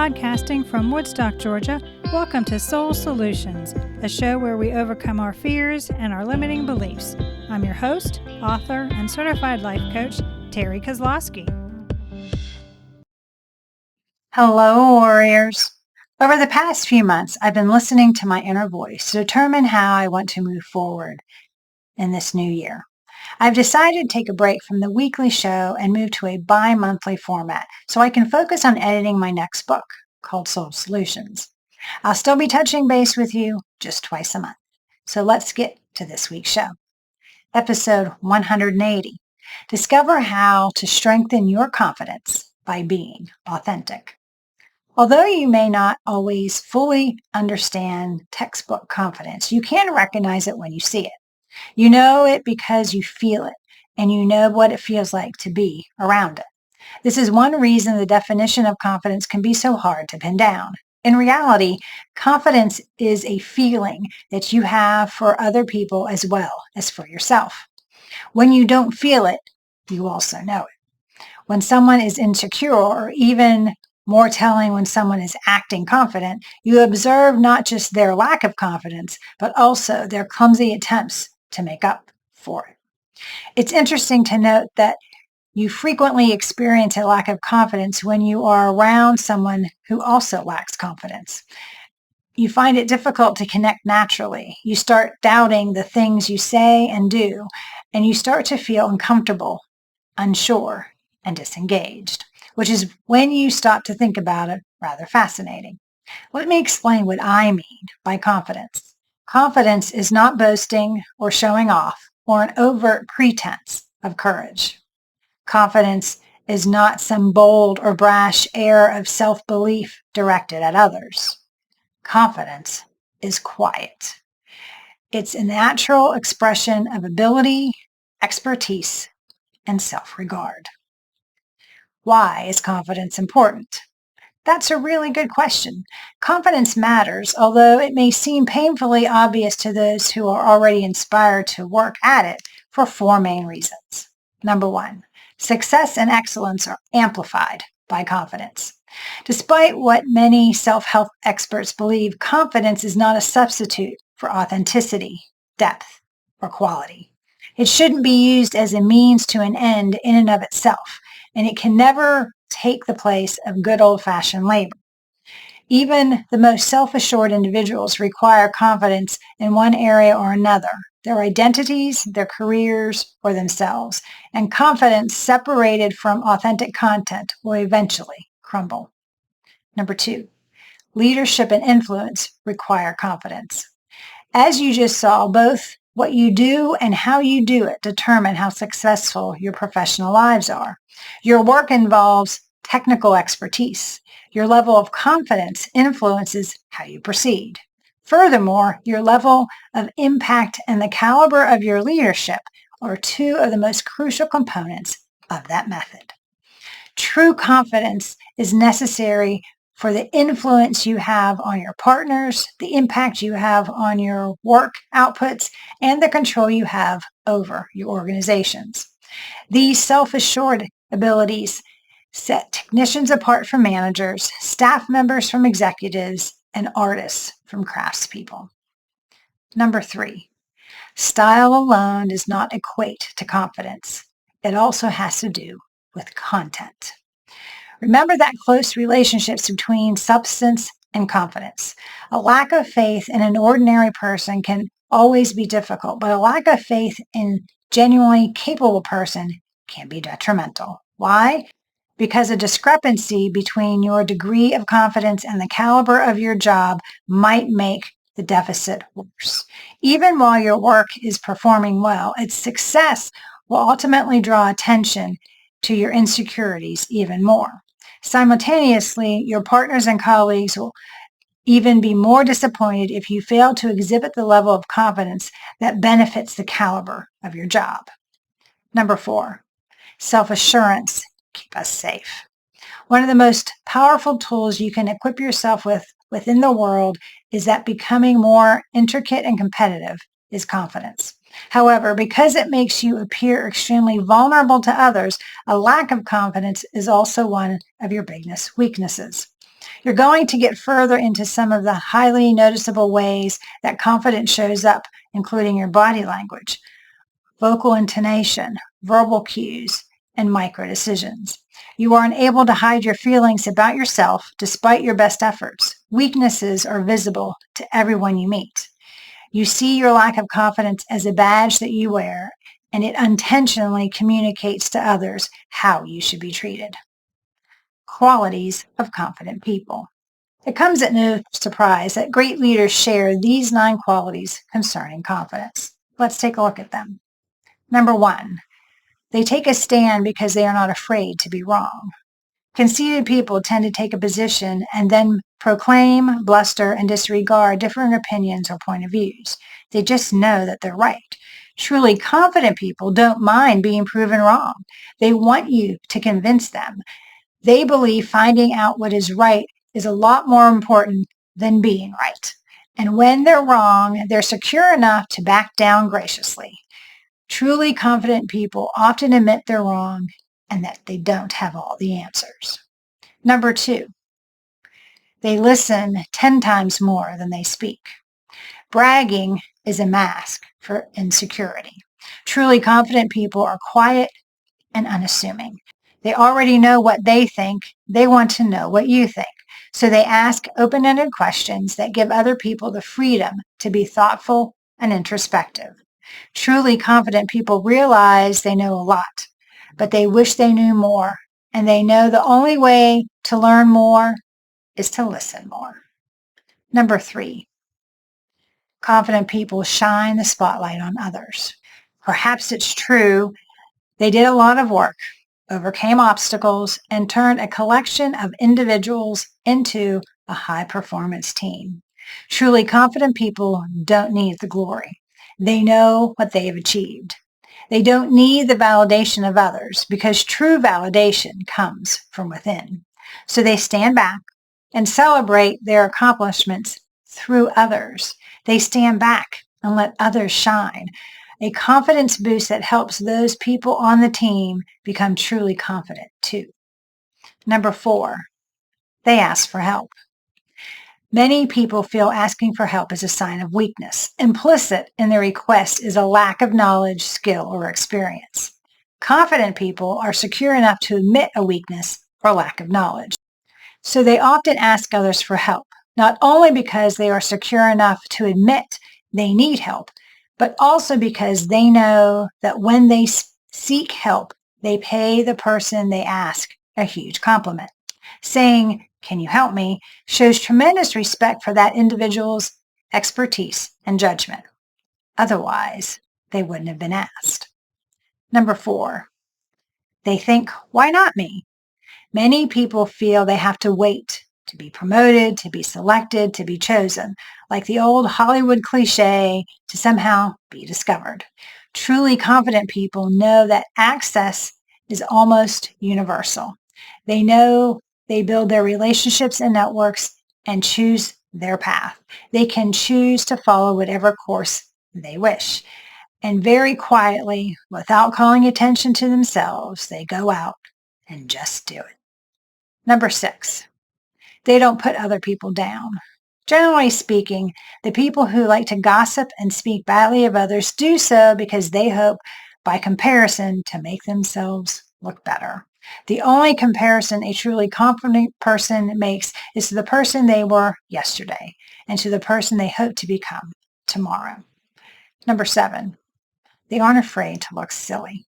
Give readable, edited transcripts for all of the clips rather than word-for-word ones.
Podcasting from Woodstock, Georgia, welcome to Soul Solutions, a show where we overcome our fears and our limiting beliefs. I'm your host, author, and certified life coach, Terry Kozlowski. Hello, warriors. Over the past few months, I've been listening to my inner voice to determine how I want to move forward in this new year. I've decided to take a break from the weekly show and move to a bi-monthly format so I can focus on editing my next book called Soul Solutions. I'll still be touching base with you just twice a month. So let's get to this week's show. Episode 180. Discover how to strengthen your confidence by being authentic. Although you may not always fully understand textbook confidence, you can recognize it when you see it. You know it because you feel it, and you know what it feels like to be around it. This is one reason the definition of confidence can be so hard to pin down. In reality, confidence is a feeling that you have for other people as well as for yourself. When you don't feel it, you also know it. When someone is insecure, or even more telling, when someone is acting confident, you observe not just their lack of confidence, but also their clumsy attempts to make up for it. It's interesting to note that you frequently experience a lack of confidence when you are around someone who also lacks confidence. You find it difficult to connect naturally. You start doubting the things you say and do, and you start to feel uncomfortable, unsure, and disengaged, which is when you stop to think about it, rather fascinating. Let me explain what I mean by confidence. Confidence is not boasting or showing off or an overt pretense of courage. Confidence is not some bold or brash air of self-belief directed at others. Confidence is quiet. It's a natural expression of ability, expertise, and self-regard. Why is confidence important? That's a really good question. Confidence matters, although it may seem painfully obvious to those who are already inspired to work at it, for four main reasons. Number one, success and excellence are amplified by confidence. Despite what many self-help experts believe, confidence is not a substitute for authenticity, depth, or quality. It shouldn't be used as a means to an end in and of itself, and it can never take the place of good old-fashioned labor. Even the most self-assured individuals require confidence in one area or another, their identities, their careers, or themselves, and confidence separated from authentic content will eventually crumble. Number two, leadership and influence require confidence. As you just saw, both what you do and how you do it determine how successful your professional lives are. Your work involves technical expertise. Your level of confidence influences how you proceed. Furthermore, your level of impact and the caliber of your leadership are two of the most crucial components of that method. True confidence is necessary for the influence you have on your partners, the impact you have on your work outputs, and the control you have over your organizations. These self-assured abilities set technicians apart from managers, staff members from executives, and artists from craftspeople. Number three, style alone does not equate to confidence. It also has to do with content. Remember that close relationships between substance and confidence. A lack of faith in an ordinary person can always be difficult, but a lack of faith in a genuinely capable person can be detrimental. Why? Because a discrepancy between your degree of confidence and the caliber of your job might make the deficit worse. Even while your work is performing well, its success will ultimately draw attention to your insecurities even more. Simultaneously, your partners and colleagues will even be more disappointed if you fail to exhibit the level of confidence that benefits the caliber of your job. Number four, self-assurance keep us safe. One of the most powerful tools you can equip yourself with within the world is that becoming more intricate and competitive is confidence. However, because it makes you appear extremely vulnerable to others, a lack of confidence is also one of your biggest weaknesses. You're going to get further into some of the highly noticeable ways that confidence shows up, including your body language, vocal intonation, verbal cues, and micro decisions. You are unable to hide your feelings about yourself despite your best efforts. Weaknesses are visible to everyone you meet. You see your lack of confidence as a badge that you wear, and it unintentionally communicates to others how you should be treated. Qualities of confident people. It comes at no surprise that great leaders share these 9 qualities concerning confidence. Let's take a look at them. Number 1, they take a stand because they are not afraid to be wrong. Conceited people tend to take a position and then proclaim, bluster, and disregard different opinions or point of views. They just know that they're right. Truly confident people don't mind being proven wrong. They want you to convince them. They believe finding out what is right is a lot more important than being right. And when they're wrong, they're secure enough to back down graciously. Truly confident people often admit they're wrong and that they don't have all the answers. Number 2, they listen 10 times more than they speak. Bragging is a mask for insecurity. Truly confident people are quiet and unassuming. They already know what they think. They want to know what you think. So they ask open-ended questions that give other people the freedom to be thoughtful and introspective. Truly confident people realize they know a lot, but they wish they knew more, and they know the only way to learn more is to listen more. Number 3, confident people shine the spotlight on others. Perhaps it's true they did a lot of work, overcame obstacles, and turned a collection of individuals into a high-performance team. Truly confident people don't need the glory. They know what they have achieved. They don't need the validation of others because true validation comes from within. So they stand back and celebrate their accomplishments through others. They stand back and let others shine. A confidence boost that helps those people on the team become truly confident too. Number 4, they ask for help. Many people feel asking for help is a sign of weakness. Implicit in their request is a lack of knowledge, skill, or experience. Confident people are secure enough to admit a weakness or lack of knowledge. So they often ask others for help, not only because they are secure enough to admit they need help, but also because they know that when they seek help, they pay the person they ask a huge compliment. Saying, "Can you help me?" shows tremendous respect for that individual's expertise and judgment. Otherwise, they wouldn't have been asked. Number 4, they think, "Why not me?" Many people feel they have to wait to be promoted, to be selected, to be chosen, like the old Hollywood cliche, to somehow be discovered. Truly confident people know that access is almost universal. They know they build their relationships and networks and choose their path. They can choose to follow whatever course they wish. And very quietly, without calling attention to themselves, they go out and just do it. Number 6, they don't put other people down. Generally speaking, the people who like to gossip and speak badly of others do so because they hope, by comparison, to make themselves look better. The only comparison a truly confident person makes is to the person they were yesterday and to the person they hope to become tomorrow. Number 7, they aren't afraid to look silly.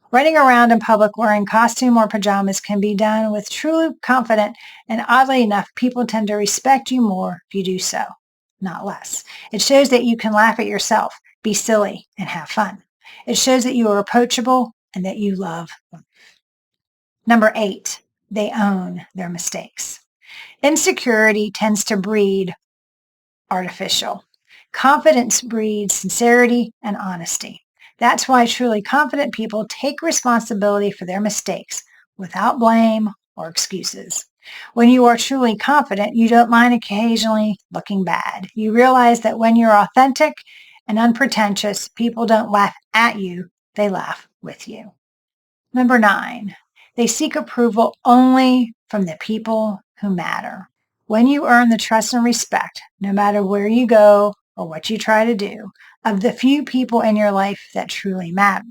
Running around in public wearing costume or pajamas can be done with truly confident, and oddly enough, people tend to respect you more if you do so, not less. It shows that you can laugh at yourself, be silly, and have fun. It shows that you are approachable and that you love life. Number 8, they own their mistakes. Insecurity tends to breed artificial. Confidence breeds sincerity and honesty. That's why truly confident people take responsibility for their mistakes without blame or excuses. When you are truly confident, you don't mind occasionally looking bad. You realize that when you're authentic and unpretentious, people don't laugh at you, they laugh with you. Number 9, they seek approval only from the people who matter. when you earn the trust and respect, no matter where you go or what you try to do, of the few people in your life that truly matter.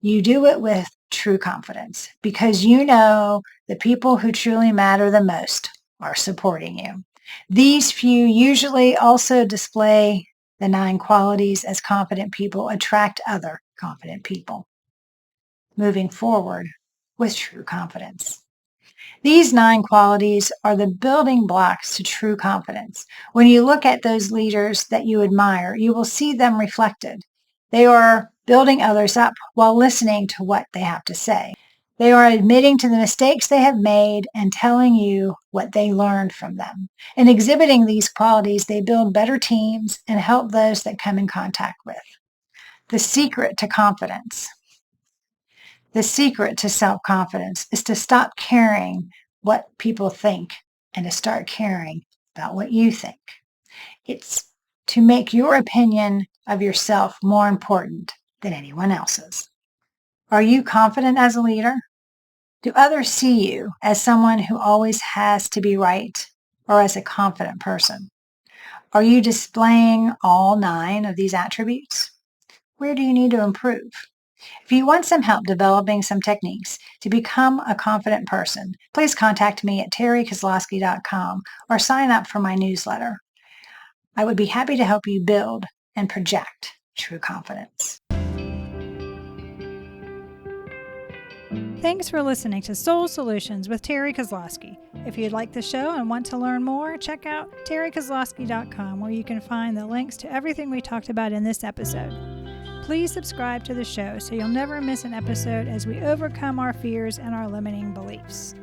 You do it with true confidence because you know the people who truly matter the most are supporting you. These few usually also display the 9 qualities as confident people attract other confident people. Moving forward with true confidence. These 9 qualities are the building blocks to true confidence. When you look at those leaders that you admire, you will see them reflected. They are building others up while listening to what they have to say. They are admitting to the mistakes they have made and telling you what they learned from them. In exhibiting these qualities, they build better teams and help those that come in contact with. The secret to confidence. The secret to self-confidence is to stop caring what people think and to start caring about what you think. It's to make your opinion of yourself more important than anyone else's. Are you confident as a leader? Do others see you as someone who always has to be right or as a confident person? Are you displaying all 9 of these attributes? Where do you need to improve? If you want some help developing some techniques to become a confident person, please contact me at terrykozlowski.com or sign up for my newsletter. I would be happy to help you build and project true confidence. Thanks for listening to Soul Solutions with Terry Kozlowski. If you'd like the show and want to learn more, check out terrykozlowski.com where you can find the links to everything we talked about in this episode. Please subscribe to the show so you'll never miss an episode as we overcome our fears and our limiting beliefs.